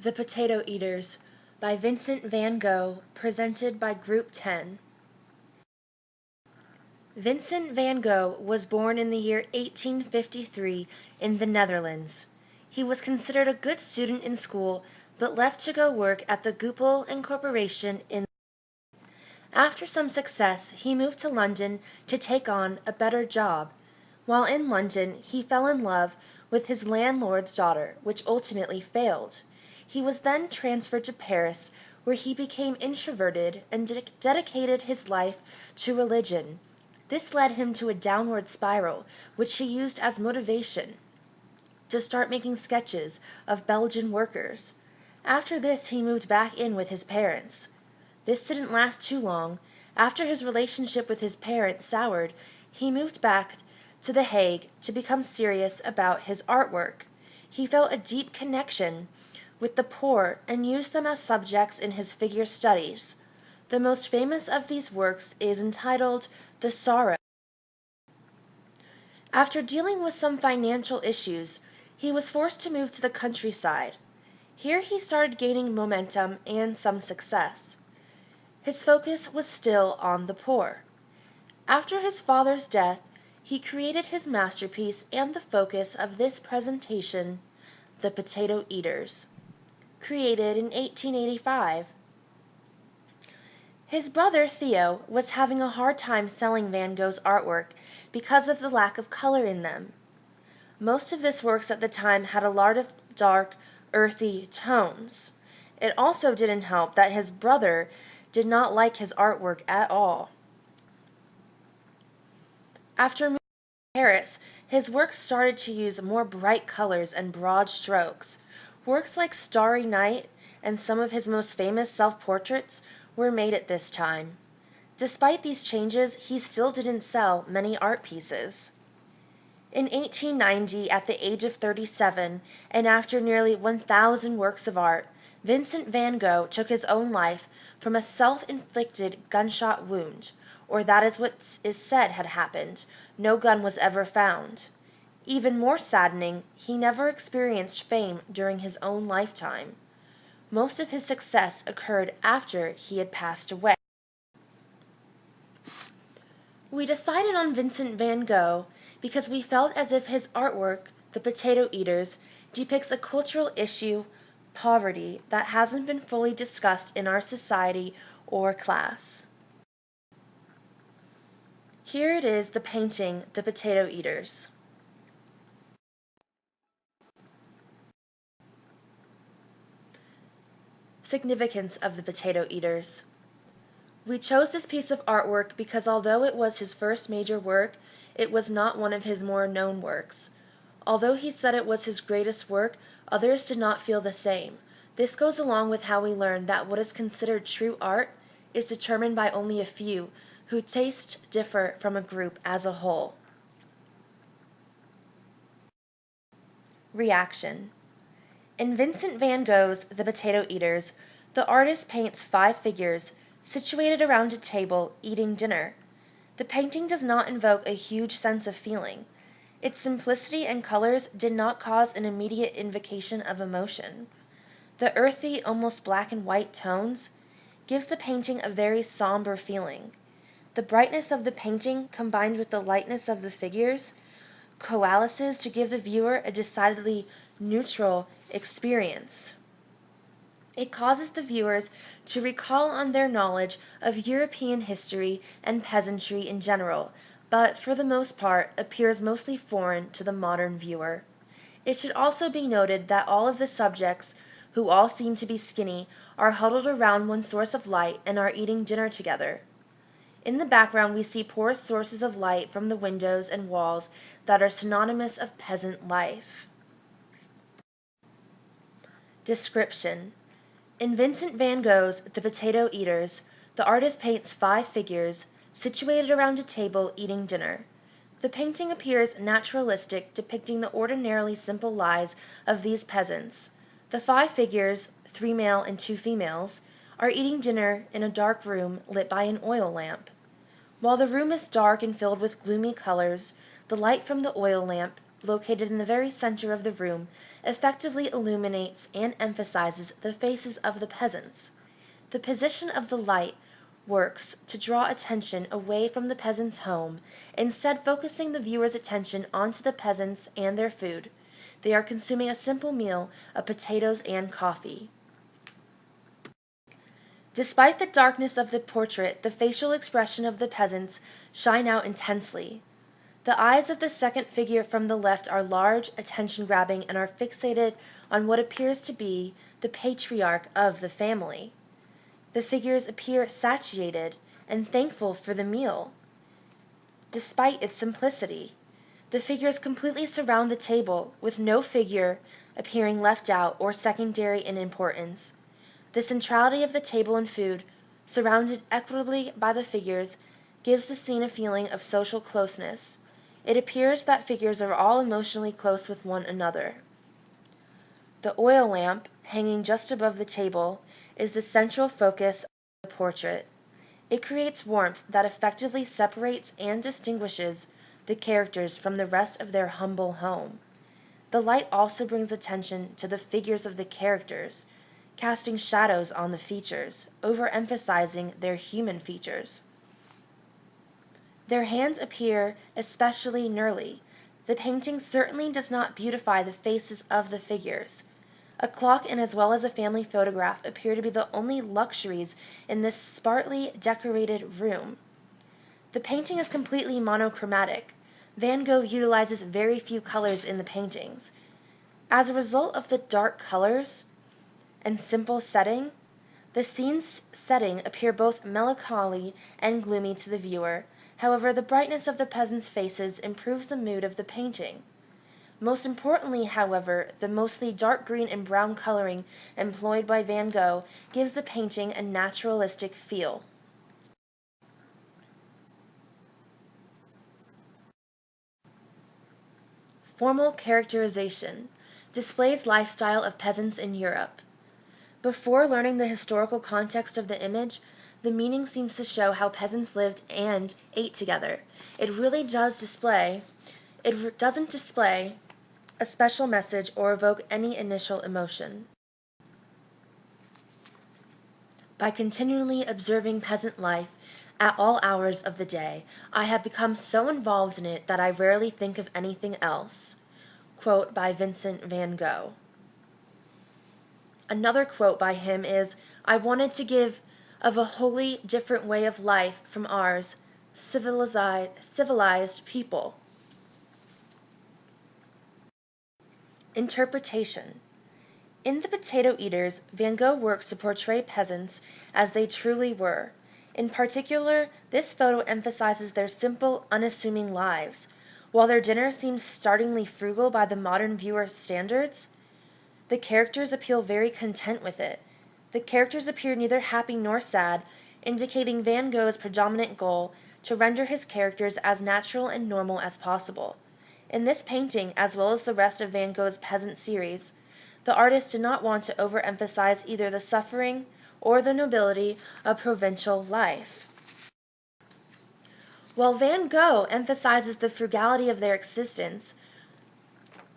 The Potato Eaters by Vincent van Gogh, presented by Group 10. Vincent van Gogh was born in the year 1853 in the Netherlands. He was considered a good student in school, but left to go work at the Gogh Incorporation in. After some success, he moved to London to take on a better job. While in London, he fell in love with his landlord's daughter, which ultimately failed. He was then transferred to Paris, where he became introverted and dedicated his life to religion. This led him to a downward spiral, which he used as motivation to start making sketches of Belgian workers. After this, he moved back in with his parents. This didn't last too long. After his relationship with his parents soured, he moved back to The Hague to become serious about his artwork. He felt a deep connection with the poor and used them as subjects in his figure studies. The most famous of these works is entitled The Sorrow. After dealing with some financial issues, he was forced to move to the countryside. Here he started gaining momentum and some success. His focus was still on the poor. After his father's death, he created his masterpiece and the focus of this presentation, The Potato Eaters, created in 1885. His brother Theo was having a hard time selling Van Gogh's artwork because of the lack of color in them. Most of his works at the time had a lot of dark, earthy tones. It also didn't help that his brother did not like his artwork at all. After moving to Paris, his work started to use more bright colors and broad strokes. Works like Starry Night and some of his most famous self-portraits were made at this time. Despite these changes, he still didn't sell many art pieces. In 1890, at the age of 37, and after nearly 1,000 works of art, Vincent van Gogh took his own life from a self-inflicted gunshot wound, or that is what is said had happened. No gun was ever found. Even more saddening, he never experienced fame during his own lifetime. Most of his success occurred after he had passed away. We decided on Vincent van Gogh because we felt as if his artwork, The Potato Eaters, depicts a cultural issue, poverty, that hasn't been fully discussed in our society or class. Here it is, the painting, The Potato Eaters. Significance of The Potato Eaters. We chose this piece of artwork because although it was his first major work, it was not one of his more known works. Although he said it was his greatest work, others did not feel the same. This goes along with how we learn that what is considered true art is determined by only a few, whose tastes differ from a group as a whole. Reaction. In Vincent van Gogh's The Potato Eaters, the artist paints 5 figures situated around a table eating dinner. The painting does not invoke a huge sense of feeling. Its simplicity and colors did not cause an immediate invocation of emotion. The earthy, almost black and white tones gives the painting a very somber feeling. The brightness of the painting, combined with the lightness of the figures, coalesces to give the viewer a decidedly neutral experience. It causes the viewers to recall on their knowledge of European history and peasantry in general, but for the most part appears mostly foreign to the modern viewer. It should also be noted that all of the subjects, who all seem to be skinny, are huddled around one source of light and are eating dinner together. In the background we see poor sources of light from the windows and walls that are synonymous of peasant life. Description. In Vincent van Gogh's The Potato Eaters, the artist paints 5 figures situated around a table eating dinner. The painting appears naturalistic, depicting the ordinarily simple lives of these peasants. The 5 figures, 3 male and 2 females, are eating dinner in a dark room lit by an oil lamp. While the room is dark and filled with gloomy colors, the light from the oil lamp located in the very center of the room, effectively illuminates and emphasizes the faces of the peasants. The position of the light works to draw attention away from the peasant's home, instead focusing the viewer's attention onto the peasants and their food. They are consuming a simple meal of potatoes and coffee. Despite the darkness of the portrait, the facial expression of the peasants shine out intensely. The eyes of the second figure from the left are large, attention-grabbing, and are fixated on what appears to be the patriarch of the family. The figures appear satiated and thankful for the meal, despite its simplicity. The figures completely surround the table, with no figure appearing left out or secondary in importance. The centrality of the table and food, surrounded equitably by the figures, gives the scene a feeling of social closeness. It appears that figures are all emotionally close with one another. The oil lamp, hanging just above the table, is the central focus of the portrait. It creates warmth that effectively separates and distinguishes the characters from the rest of their humble home. The light also brings attention to the figures of the characters, casting shadows on the features, overemphasizing their human features. Their hands appear especially gnarly. The painting certainly does not beautify the faces of the figures. A clock and as well as a family photograph appear to be the only luxuries in this sparsely decorated room. The painting is completely monochromatic. Van Gogh utilizes very few colors in the paintings. As a result of the dark colors and simple setting, the scene's setting appear both melancholy and gloomy to the viewer. However, the brightness of the peasants' faces improves the mood of the painting. Most importantly, however, the mostly dark green and brown coloring employed by Van Gogh gives the painting a naturalistic feel. Formal characterization displays lifestyle of peasants in Europe. Before learning the historical context of the image, the meaning seems to show how peasants lived and ate together. It really does display, it doesn't display a special message or evoke any initial emotion. By continually observing peasant life at all hours of the day, I have become so involved in it that I rarely think of anything else. Quote by Vincent van Gogh. Another quote by him is, "I wanted to give of a wholly different way of life from ours, civilized people." Interpretation. In The Potato Eaters, Van Gogh works to portray peasants as they truly were. In particular, this photo emphasizes their simple, unassuming lives. While their dinner seems startlingly frugal by the modern viewer's standards, the characters appear very content with it. The characters appear neither happy nor sad, indicating Van Gogh's predominant goal to render his characters as natural and normal as possible. In this painting, as well as the rest of Van Gogh's peasant series, the artist did not want to overemphasize either the suffering or the nobility of provincial life. While Van Gogh emphasizes the frugality of their existence,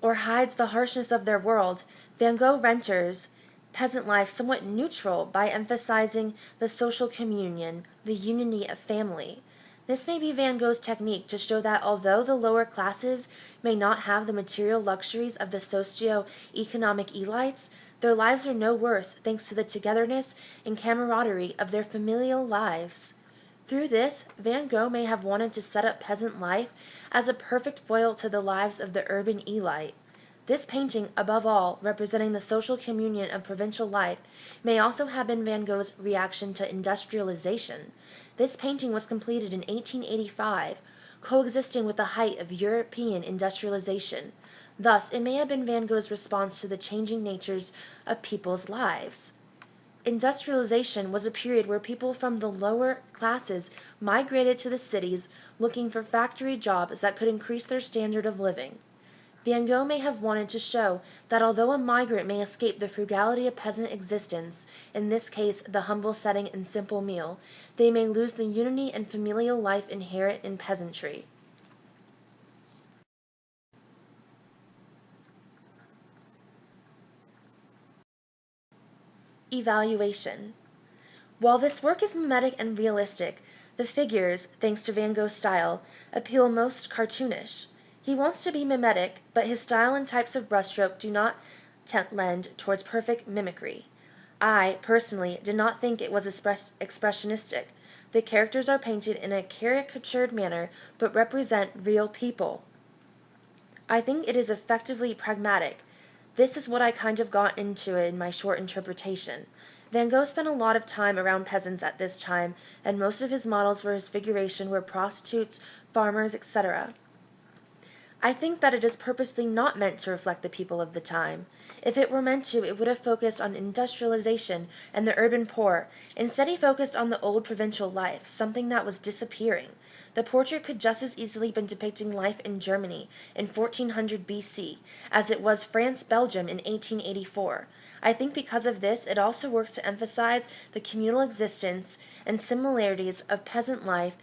or hides the harshness of their world, Van Gogh renders peasant life somewhat neutral by emphasizing the social communion, the unity of family. This may be Van Gogh's technique to show that although the lower classes may not have the material luxuries of the socio-economic elites, their lives are no worse thanks to the togetherness and camaraderie of their familial lives. Through this, Van Gogh may have wanted to set up peasant life as a perfect foil to the lives of the urban elite. This painting, above all, representing the social communion of provincial life, may also have been Van Gogh's reaction to industrialization. This painting was completed in 1885, coexisting with the height of European industrialization. Thus, it may have been Van Gogh's response to the changing natures of people's lives. Industrialization was a period where people from the lower classes migrated to the cities looking for factory jobs that could increase their standard of living. Van Gogh may have wanted to show that although a migrant may escape the frugality of peasant existence, in this case the humble setting and simple meal, they may lose the unity and familial life inherent in peasantry. Evaluation. While this work is mimetic and realistic, the figures, thanks to Van Gogh's style, appeal most cartoonish. He wants to be mimetic, but his style and types of brushstroke do not lend towards perfect mimicry. I, personally, did not think it was expressionistic. The characters are painted in a caricatured manner, but represent real people. I think it is effectively pragmatic. This is what I kind of got into in my short interpretation. Van Gogh spent a lot of time around peasants at this time, and most of his models for his figuration were prostitutes, farmers, etc. I think that it is purposely not meant to reflect the people of the time. If it were meant to, it would have focused on industrialization and the urban poor. Instead, he focused on the old provincial life, something that was disappearing. The portrait could just as easily been depicting life in Germany in 1400 BC as it was France-Belgium in 1884. I think because of this, it also works to emphasize the communal existence and similarities of peasant life